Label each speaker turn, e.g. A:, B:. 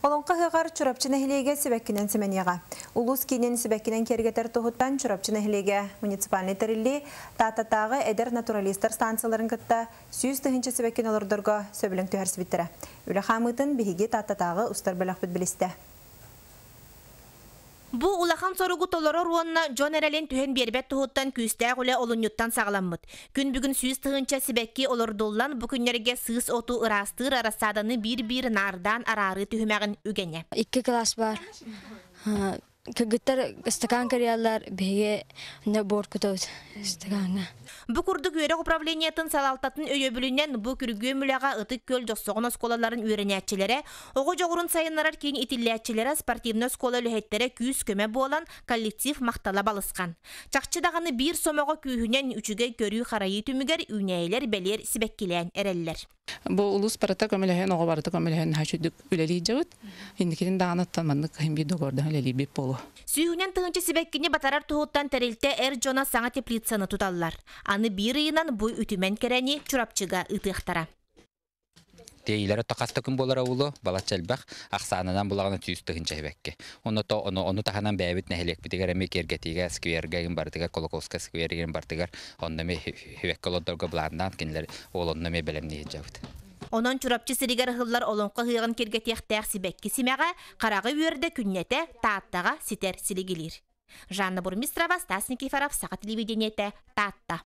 A: Олонқа хығар чурапчына хилеге сібәккінен сіменеға. Улус кейнен сібәккінен кергетер тұғыттан чурапчына хилеге муниципальный тәрілі тататағы әдер натуралистер станцияларын кітті сүйіз тұхынчы сібәккен олырдырға сөбілің түйер сібіттірі. Үлі қамытын бігі тататағы ұстар біліқ бүт білісті.
B: Бу улахан соругу толорор уонна Джон Эрелен түһен бербет туһуттан күстәг үле олуньюттан сагаламмыт. Күн бүгүн сүйүс тыгынча сибекки олордуллан бу күннерге сыыс оту ырастыр арасаданы бир нардан арары түһүмәгин үгене.
C: 2 класс бар. Кыгыттар стакан карьялар беге не боркутот стаканга.
B: Бу курдук үйрек управлениятын салалтатын өйөбүлүнен бу күргүү мүләга ытык көл жоксогон осколаларын үйренәтчиләре, ого жогурун сайыннарар кийин итилләтчиләре спортивный оскола лөһәттәре күз көмө болан коллектив мактала балыскан. Чакчыдаганы бир сомого күйүнен үчүгө көрүү харайы түмүгер үнәйләр белер сибеккилән эрелләр.
D: Бу улус барата көмөлөһөн ого барата көмөлөһөн хашудук үлели жабыт. Индикин даанаттан маннык химби догорда үлели бип болу.
B: Сүйүнен тыгынчы сибеккине батарар туһуттан терилте Жона саңа теплицаны туталлар. Аны бир ыйынан бу үтүмен керени чурапчыга ытыктара.
E: Тейлер тақаста күн болара улу балачалбах ақсанынан булагына түйістігін чайбәкке. Оны таханан бәйбіт нәхелек бітігер әме кергетіге скверген бартыгар, Колоколска скверген бартыгар, оннаме хевекколодорға бұлағынан кенлер ол оннаме бәлемне ежауыд.
B: Онон чурапчы сиригер хыллар олонқа хыйығын кергетияқтаяқ сибәкки симәға, қарағы үйерді күннете тааттаға ситер силигилир. Жанна Бурмистрова, Стас Никифоров, Сақа телевидениеті, Таатта.